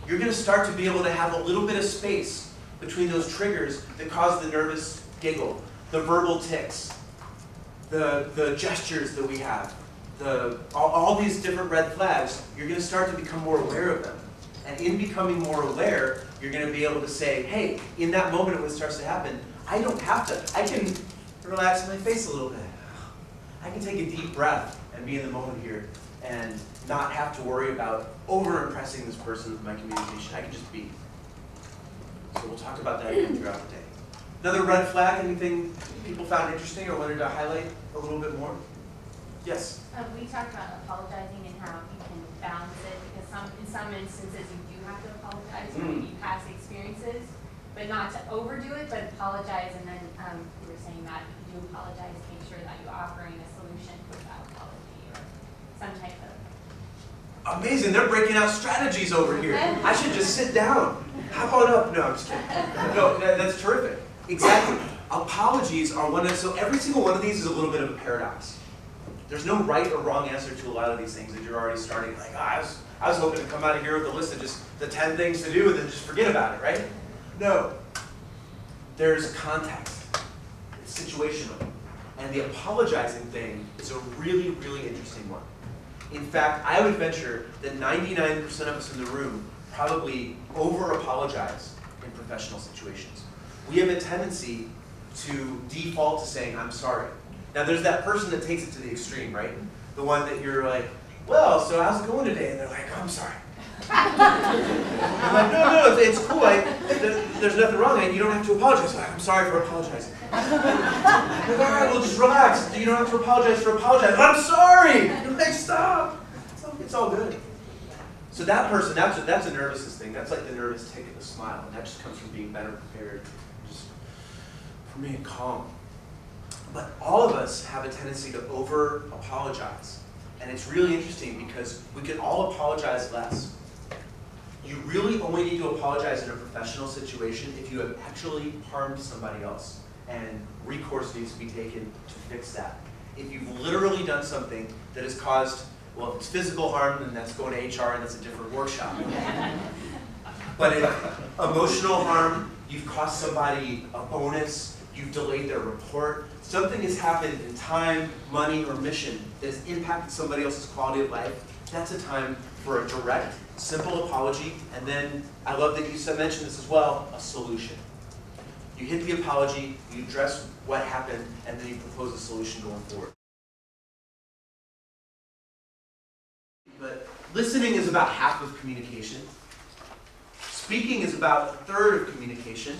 you're going to start to be able to have a little bit of space between those triggers that cause the nervous giggle, the verbal tics, the gestures that we have, all these different red flags. You're going to start to become more aware of them. And in becoming more aware, you're going to be able to say, hey, in that moment when it starts to happen, I don't have to. I can relax my face a little bit. I can take a deep breath and be in the moment here and not have to worry about over-impressing this person with my communication. I can just be. So we'll talk about that again throughout the day. Another red flag, anything people found interesting or wanted to highlight a little bit more? Yes? We talked about apologizing and how you can balance it, because in some instances you do have to apologize for maybe past experiences, but not to overdo it, but apologize. And then you were saying that if you do apologize, make sure that you're offering a solution with that apology or some type of... Amazing, they're breaking out strategies over here. I should just sit down. How about up? No, I'm just kidding. No, that's terrific. Exactly. Apologies are one of, so every single one of these is a little bit of a paradox. There's no right or wrong answer to a lot of these things that you're already starting like, I was hoping to come out of here with a list of just the 10 things to do and then just forget about it, right? No. There's context. It's situational. And the apologizing thing is a really, really interesting one. In fact, I would venture that 99% of us in the room probably over-apologize in professional situations. We have a tendency to default to saying, I'm sorry. Now there's that person that takes it to the extreme, right? The one that you're like, well, so how's it going today? And they're like, oh, I'm sorry. I'm like, no, it's cool. There's nothing wrong. You don't have to apologize. I'm sorry for apologizing. Like, all right, well, just relax. You don't have to apologize for apologizing. I'm sorry. You're like, stop. It's all good. So that person, that's a nervousness thing. That's like the nervous tick of the smile. And that just comes from being better prepared, just from being calm. But all of us have a tendency to over-apologize. And it's really interesting because we can all apologize less. You really only need to apologize in a professional situation if you have actually harmed somebody else. And recourse needs to be taken to fix that. If you've literally done something that has caused, well, if it's physical harm, then that's going to HR and that's a different workshop. But if emotional harm, you've cost somebody a bonus, you've delayed their report, something has happened in time, money, or mission that has impacted somebody else's quality of life, that's a time for a direct, simple apology, and then, I love that you mentioned this as well, a solution. You hit the apology, you address what happened, and then you propose a solution going forward. But listening is about half of communication. Speaking is about a third of communication.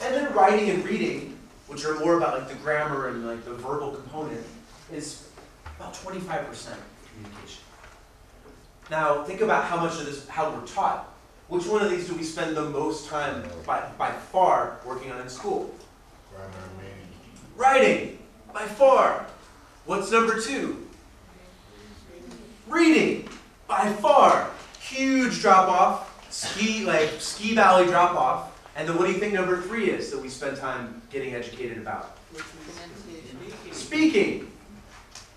And then writing and reading, which are more about like the grammar and like the verbal component, is about 25% of communication. Now think about how much of this, how we're taught. Which one of these do we spend the most time by far working on in school? Grammar and reading. Writing, by far. What's number 2? Reading, by far. Huge drop off, ski valley drop off. And then what do you think number 3 is that we spend time getting educated about? Speaking.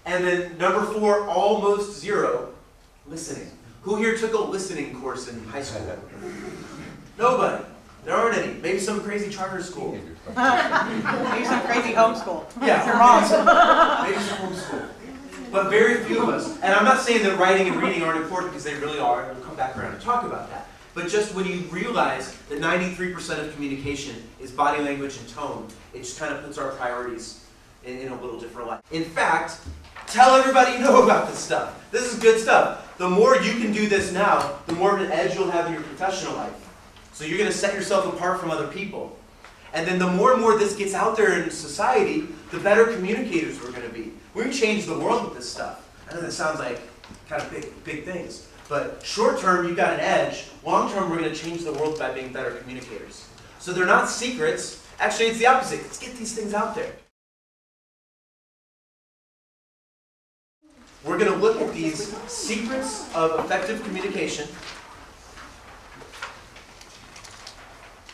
And then number 4, almost 0, listening. Who here took a listening course in high school? Nobody. There aren't any. Maybe some crazy charter school. Maybe some crazy homeschool. Yeah. Your mom. Maybe some homeschool. But very few of us. And I'm not saying that writing and reading aren't important because they really are. And we'll come back around and talk about that. But just when you realize that 93% of communication is body language and tone, it just kind of puts our priorities in a little different light. In fact, tell everybody you know about this stuff. This is good stuff. The more you can do this now, the more of an edge you'll have in your professional life. So you're going to set yourself apart from other people. And then the more and more this gets out there in society, the better communicators we're going to be. We're going to change the world with this stuff. I know that sounds like kind of big things. But short term, you've got an edge. Long term, we're going to change the world by being better communicators. So they're not secrets. Actually, it's the opposite. Let's get these things out there. We're going to look at these secrets of effective communication.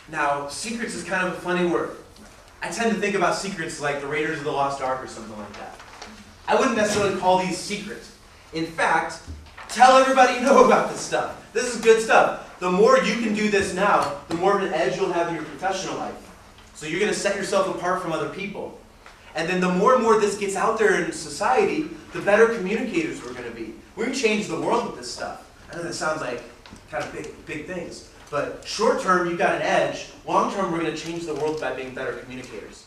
Now, secrets is kind of a funny word. I tend to think about secrets like the Raiders of the Lost Ark or something like that. I wouldn't necessarily call these secrets. In fact, tell everybody you know about this stuff. This is good stuff. The more you can do this now, the more of an edge you'll have in your professional life. So you're going to set yourself apart from other people. And then the more and more this gets out there in society, the better communicators we're going to be. We're going to change the world with this stuff. I know that sounds like kind of big things. But short term, you've got an edge. Long term, we're going to change the world by being better communicators.